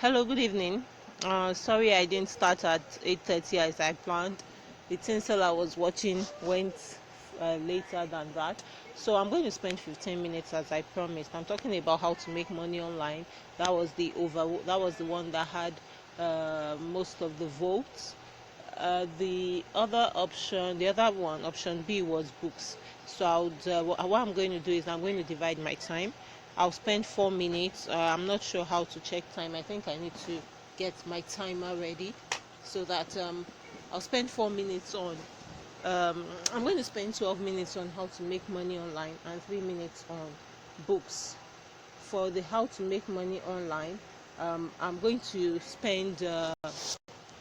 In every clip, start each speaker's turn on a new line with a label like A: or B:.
A: Hello, good evening. Sorry I didn't start at 8:30 as I planned. The tinsel I was watching went later than that. So I'm going to spend 15 minutes as I promised. I'm talking about how to make money online. That was the one that had most of the votes. The other one, option B, was books. So what I'm going to do is I'm going to divide my time. I'll spend 4 minutes. I'm not sure how to check time. I think I need to get my timer ready so that I'll spend 4 minutes on. I'm going to spend 12 minutes on how to make money online and 3 minutes on books. For the how to make money online, I'm going to I'm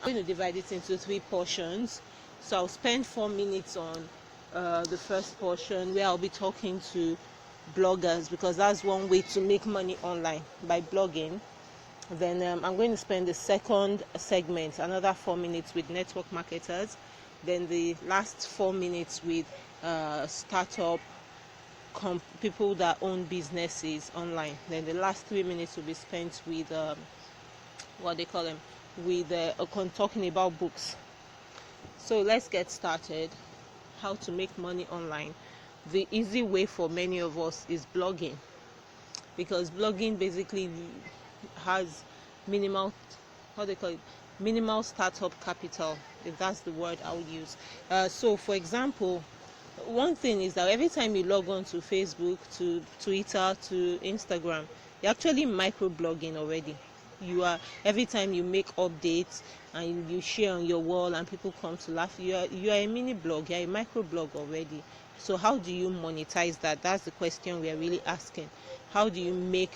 A: going to divide it into three portions. So I'll spend 4 minutes on the first portion where I'll be talking to bloggers, because that's one way to make money online, by blogging. Then I'm going to spend the second segment, another 4 minutes, with network marketers. Then the last 4 minutes with startup people that own businesses online. Then the last 3 minutes will be spent with what they call them, with talking about books. So let's get started. How to make money online. The easy way for many of us is blogging, because blogging basically has minimal, how they call it, minimal startup capital, if that's the word I would use. So for example, one thing is that every time you log on to Facebook, to Twitter, to Instagram, you're actually microblogging already. You are, every time you make updates and you share on your wall and people come to laugh, you are a mini blog, you're a microblog already. So how do you monetize that? That's the question we are really asking. How do you make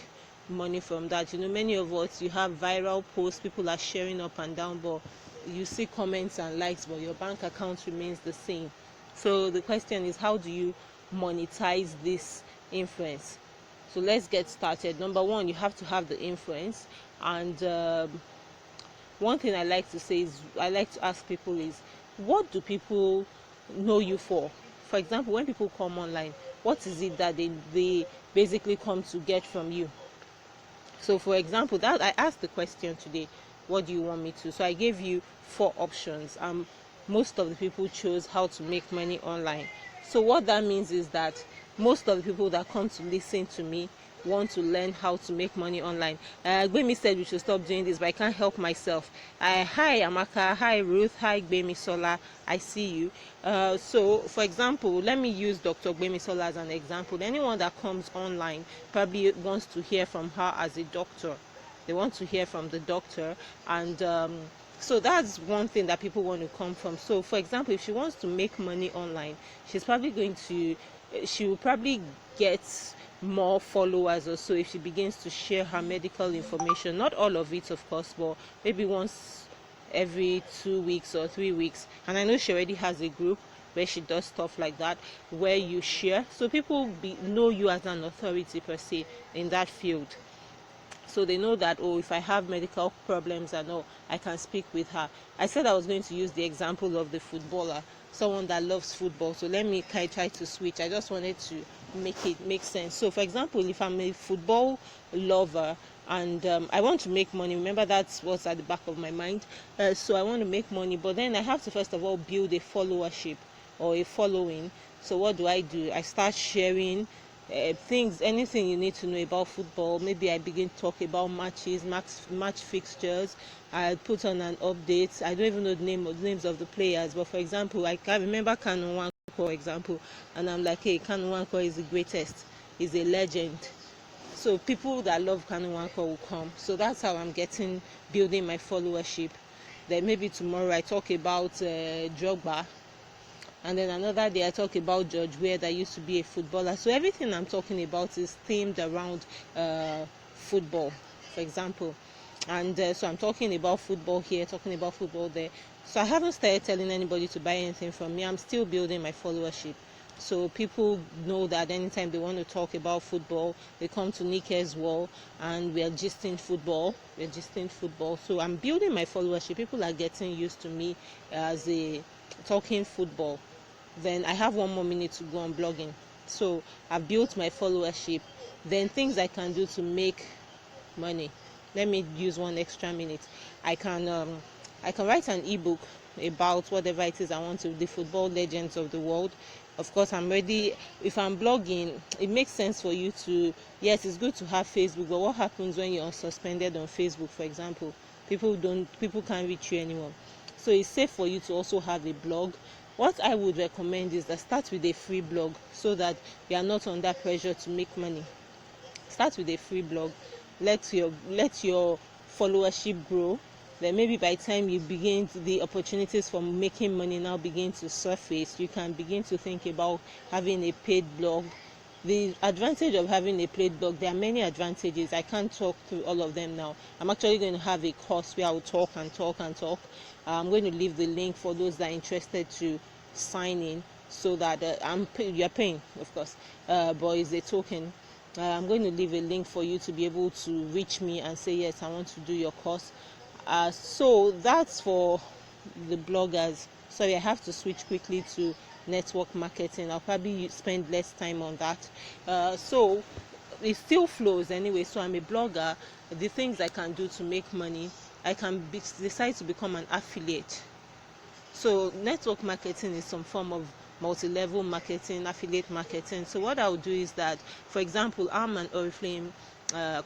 A: money from that? Many of us, you have viral posts, people are sharing up and down, but you see comments and likes, but your bank account remains the same. So the question is, how do you monetize this influence? So let's get started. Number one, you have to have the influence. And one thing I like to say is, I like to ask people is, what do people know you for? For example, when people come online, what is it that they basically come to get from you? So for example, that I asked the question today, what do you want me to? So I gave you 4 options. Most of the people chose how to make money online. So what that means is that most of the people that come to listen to me want to learn how to make money online. Gbemi said we should stop doing this, but I can't help myself. Hi Amaka, hi Ruth, hi Gbemi Sola, I see you. So for example, let me use Dr. Gbemi Sola as an example. Anyone that comes online probably wants to hear from her as a doctor. They want to hear from the doctor, and so that's one thing that people want to come from. So for example, if she wants to make money online, she will probably get more followers or so if she begins to share her medical information. Not all of it, of course, but maybe once every 2 weeks or 3 weeks. And I know she already has a group where she does stuff like that, where you share, so people know you as an authority per se in that field. So they know that, oh, if I have medical problems, I know I can speak with her. I said I was going to use the example of the footballer, someone that loves football. So let me try to switch. I just wanted to make it make sense. So for example, if I'm a football lover and I want to make money, remember that's what's at the back of my mind. So I want to make money, but then I have to first of all build a followership or a following. So what do? I start sharing anything you need to know about football. Maybe I begin to talk about match fixtures. I put on an update. I don't even know the names of the players, but for example, I can remember Kanu Nwankwo, for example, and I'm like, hey, Kanu Nwankwo is the greatest. He's a legend. So people that love Kanu Nwankwo will come. So that's how I'm building my followership. Then maybe tomorrow I talk about Drogba. And then another day I talk about George Weah, that used to be a footballer. So everything I'm talking about is themed around football, for example. And so I'm talking about football here, talking about football there. So I haven't started telling anybody to buy anything from me. I'm still building my followership. So people know that anytime they want to talk about football, they come to Nike's wall and we're gisting football. So I'm building my followership. People are getting used to me as a talking football. Then I have 1 more minute to go on blogging. So I've built my followership. Then things I can do to make money. let me use 1 extra minute. I can write an ebook about whatever it is I want to, the football legends of the world. Of course, I'm ready. If I'm blogging, it makes sense for you to, yes, it's good to have Facebook, but what happens when you're suspended on Facebook, for example? People can't reach you anymore. So it's safe for you to also have a blog. What I would recommend is that start with a free blog so that you are not under pressure to make money. Start with a free blog. Let your followership grow. Then maybe by the time you begin the opportunities for making money now begin to surface, you can begin to think about having a paid blog. The advantage of having a paid blog, there are many advantages. I can't talk through all of them now. I'm actually going to have a course where I will talk and talk and talk. I'm going to leave the link for those that are interested to sign in, so that you're paying, of course, but it's a token. I'm going to leave a link for you to be able to reach me and say, yes, I want to do your course. So that's for the bloggers. Sorry, I have to switch quickly to network marketing. I'll probably spend less time on that. So it still flows anyway. So I'm a blogger. The things I can do to make money, I can decide to become an affiliate. So network marketing is some form of multi-level marketing, affiliate marketing. So what I'll do is that, for example, I'm an Oriflame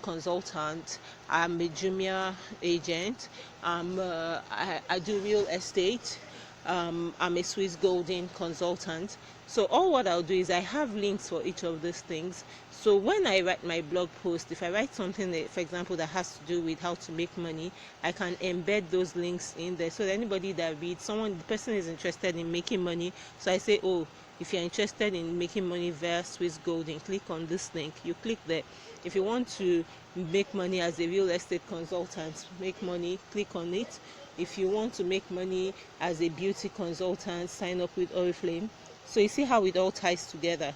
A: consultant. I'm a Jumia agent. I do real estate. I'm a Swiss Golden consultant. So all what I'll do is I have links for each of these things. So when I write my blog post, if I write something that, for example, that has to do with how to make money, I can embed those links in there. So that anybody that reads, the person is interested in making money. So I say, oh, if you're interested in making money via Swiss Golden, click on this link. You click there. If you want to make money as a real estate consultant, make money, click on it. If you want to make money as a beauty consultant, sign up with Oriflame. So you see how it all ties together.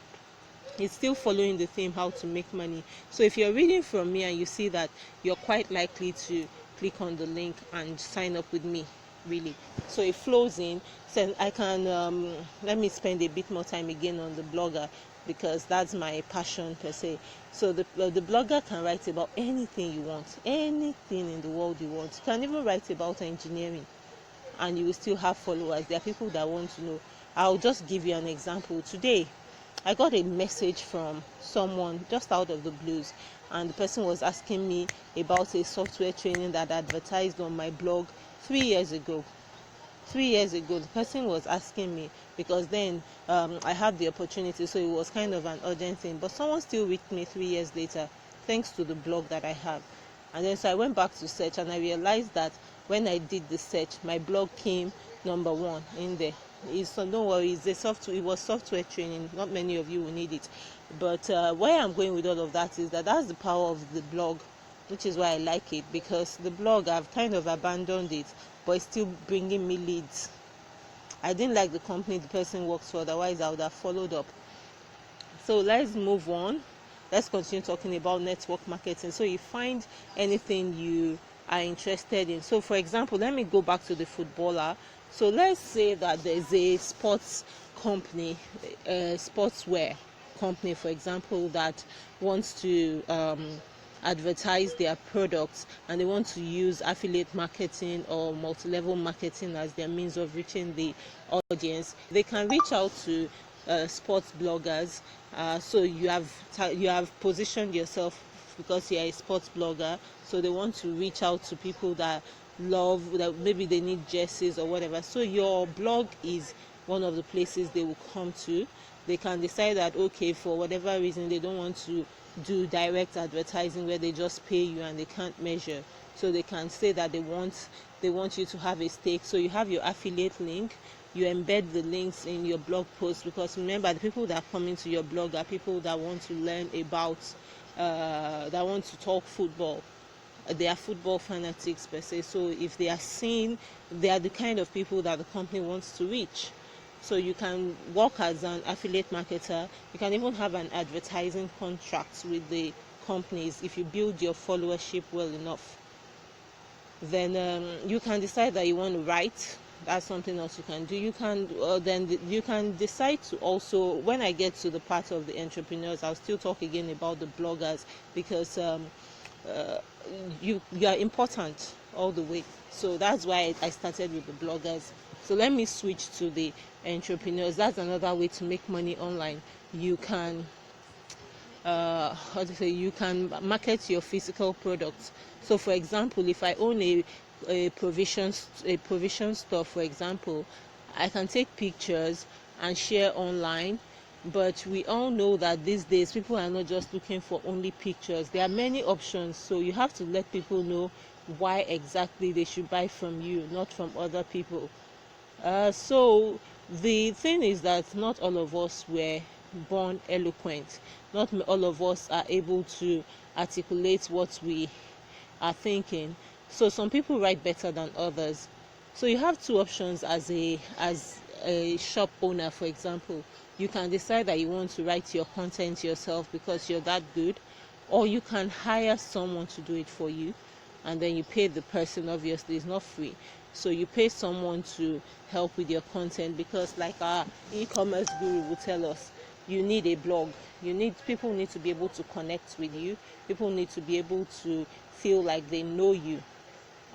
A: It's still following the theme how to make money. So if you're reading from me and you see that, you're quite likely to click on the link and sign up with me, really. So it flows in. So I can let me spend a bit more time again on the blogger, because that's my passion per se. So the blogger can write about anything you want, anything in the world you want. You can even write about engineering and you will still have followers. There are people that want to know. I'll just give you an example. Today I got a message from someone just out of the blues, and the person was asking me about a software training that I advertised on my blog 3 years ago. 3 years ago, the person was asking me, because then I had the opportunity, so it was kind of an urgent thing. But someone still reached me 3 years later, thanks to the blog that I have. And then so I went back to search, and I realized that when I did the search, my blog came number 1 in there. So don't worry, it was software training. Not many of you will need it. But where I'm going with all of that is that that's the power of the blog, which is why I like it, because the blog, I've kind of abandoned it, but it's still bringing me leads. I didn't like the company the person works for, otherwise I would have followed up. So let's move on. Let's continue talking about network marketing. So you find anything you are interested in. So for example, let me go back to the footballer. So let's say that there's a sports company, a sportswear company, for example, that wants to advertise their products, and they want to use affiliate marketing or multi-level marketing as their means of reaching the audience. They can reach out to sports bloggers. So you have positioned yourself because you're a sports blogger, so they want to reach out to people that maybe they need jerseys or whatever. So your blog is one of the places they will come to. They can decide that, okay, for whatever reason they don't want to do direct advertising where they just pay you and they can't measure, so they can say that they want you to have a stake. So you have your affiliate link, you embed the links in your blog post, because remember, the people that are coming to your blog are people that want to learn about that want to talk football. They are football fanatics per se. So if they are seen, they are the kind of people that the company wants to reach. So you can work as an affiliate marketer. You can even have an advertising contract with the companies if you build your followership well enough. Then you can decide that you want to write. That's something else you can do. You can decide to also, when I get to the part of the entrepreneurs, I'll still talk again about the bloggers, because you are important all the way. So that's why I started with the bloggers. So let me switch to the entrepreneurs. That's another way to make money online. You can how to say, you can market your physical products. So for example, if I own a provision store, for example, I can take pictures and share online. But we all know that these days people are not just looking for only pictures. There are many options, so you have to let people know why exactly they should buy from you, not from other people. So the thing is that not all of us were born eloquent. Not all of us are able to articulate what we are thinking. So some people write better than others. So you have two options as a shop owner, for example. You can decide that you want to write your content yourself because you're that good, or you can hire someone to do it for you, and then you pay the person. Obviously it's not free, so you pay someone to help with your content, because like our e-commerce guru will tell us, you need a blog. People need to be able to connect with you. People need to be able to feel like they know you,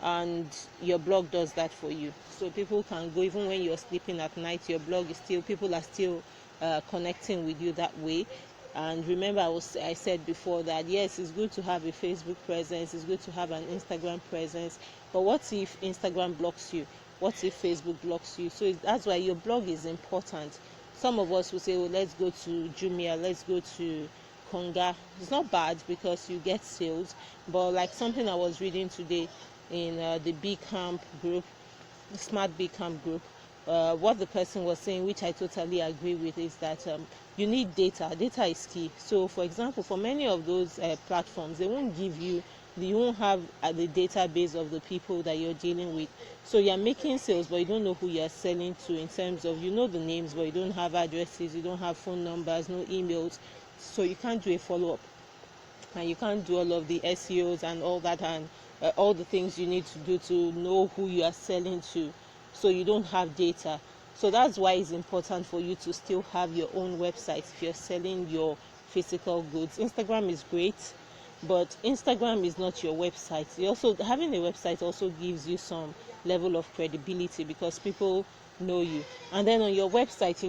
A: and your blog does that for you. So people can go even when you're sleeping at night. Your blog is still, people are still connecting with you that way. And remember, I said before that yes, it's good to have a Facebook presence, it's good to have an Instagram presence, but what if Instagram blocks you? What if Facebook blocks you? So that's why your blog is important. Some of us will say, oh, let's go to Jumia, let's go to Konga. It's not bad because you get sales, but like something I was reading today in the B Camp group, Smart B Camp group, what the person was saying, which I totally agree with, is that you need data. Data is key. So for example, for many of those platforms, they won't give you, you won't have the database of the people that you're dealing with. So you're making sales, but you don't know who you're selling to, in terms of, you know the names, but you don't have addresses, you don't have phone numbers, no emails. So you can't do a follow-up, and you can't do all of the SEOs and all that, and all the things you need to do to know who you are selling to. So you don't have data. So that's why it's important for you to still have your own website if you're selling your physical goods. Instagram is great, but Instagram is not your website. You also, having a website also gives you some level of credibility because people know you. And then on your website,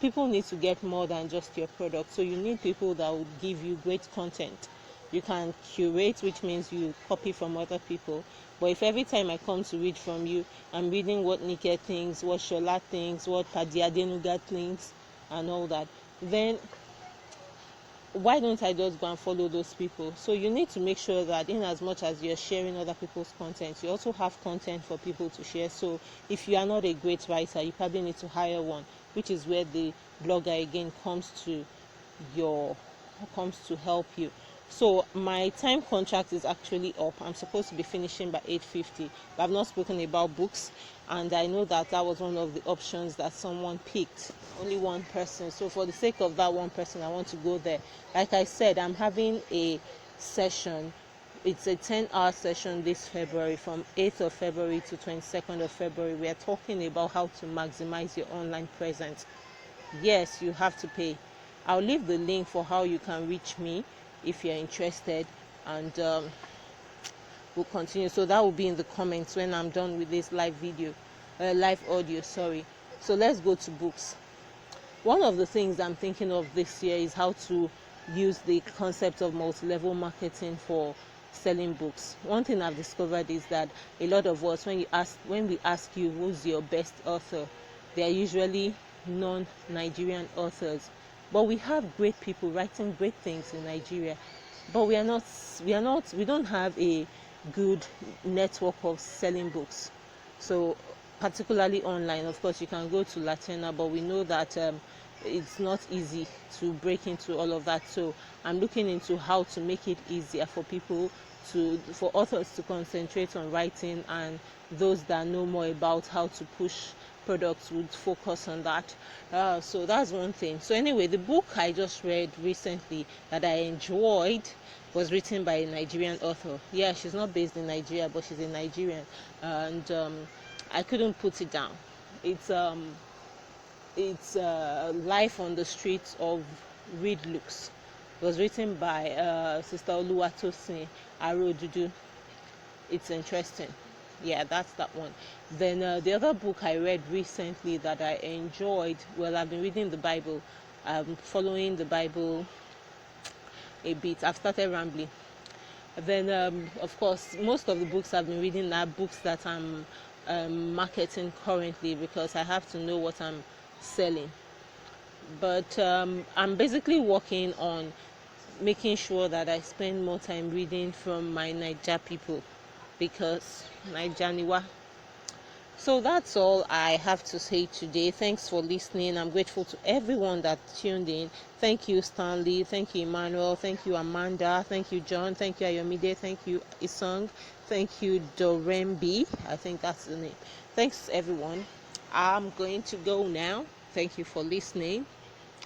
A: people need to get more than just your product. So you need people that will give you great content. You can curate, which means you copy from other people. But if every time I come to read from you, I'm reading what Nike thinks, what Shola thinks, what Padi Adenuga thinks, and all that, then why don't I just go and follow those people? So you need to make sure that in as much as you're sharing other people's content, you also have content for people to share. So if you are not a great writer, you probably need to hire one, which is where the blogger again comes to help you. So my time contract is actually up. I'm supposed to be finishing by 8:50, but I've not spoken about books, and I know that was one of the options that someone picked, only one person. So for the sake of that one person, I want to go there. Like I said, I'm having a session. It's a 10-hour session this February, from 8th of February to 22nd of February. We are talking about how to maximize your online presence. Yes, you have to pay. I'll leave the link for how you can reach me if you're interested, and we'll continue. So that will be in the comments when I'm done with this live audio, sorry. So let's go to books. One of the things I'm thinking of this year is how to use the concept of multi-level marketing for selling books. One thing I've discovered is that a lot of us, when we ask you who's your best author, they are usually non-Nigerian authors. But we have great people writing great things in Nigeria, but we don't have a good network of selling books. So particularly online, of course, you can go to Latena, but we know that it's not easy to break into all of that. So I'm looking into how to make it easier for authors to concentrate on writing, and those that know more about how to push products would focus on that. So that's one thing. So anyway, the book I just read recently that I enjoyed was written by a Nigerian author. Yeah, she's not based in Nigeria, but she's a Nigerian, and I couldn't put it down. It's life on the streets of Reed Looks. It was written by Sister Oluwatosin Arodudu. It's interesting. Yeah, that's that one. Then the other book I read recently that I enjoyed, well, I've been reading the Bible, following the Bible a bit. I've started rambling. Then, of course, most of the books I've been reading are books that I'm marketing currently, because I have to know what I'm selling. But I'm basically working on making sure that I spend more time reading from my Naija people, because Naijaniwa. So that's all I have to say today. Thanks for listening. I'm grateful to everyone that tuned in. Thank you, Stanley. Thank you, Emmanuel. Thank you, Amanda. Thank you, John. Thank you, Ayomide. Thank you, Isung. Thank you, Dorembi. I think that's the name. Thanks, everyone. I'm going to go now. Thank you for listening,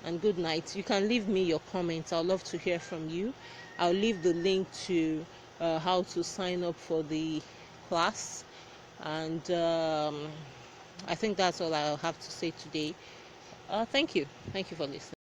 A: and good night. You can leave me your comments. I'd love to hear from you. I'll leave the link to how to sign up for the class. And I think that's all I'll have to say today. Thank you for listening.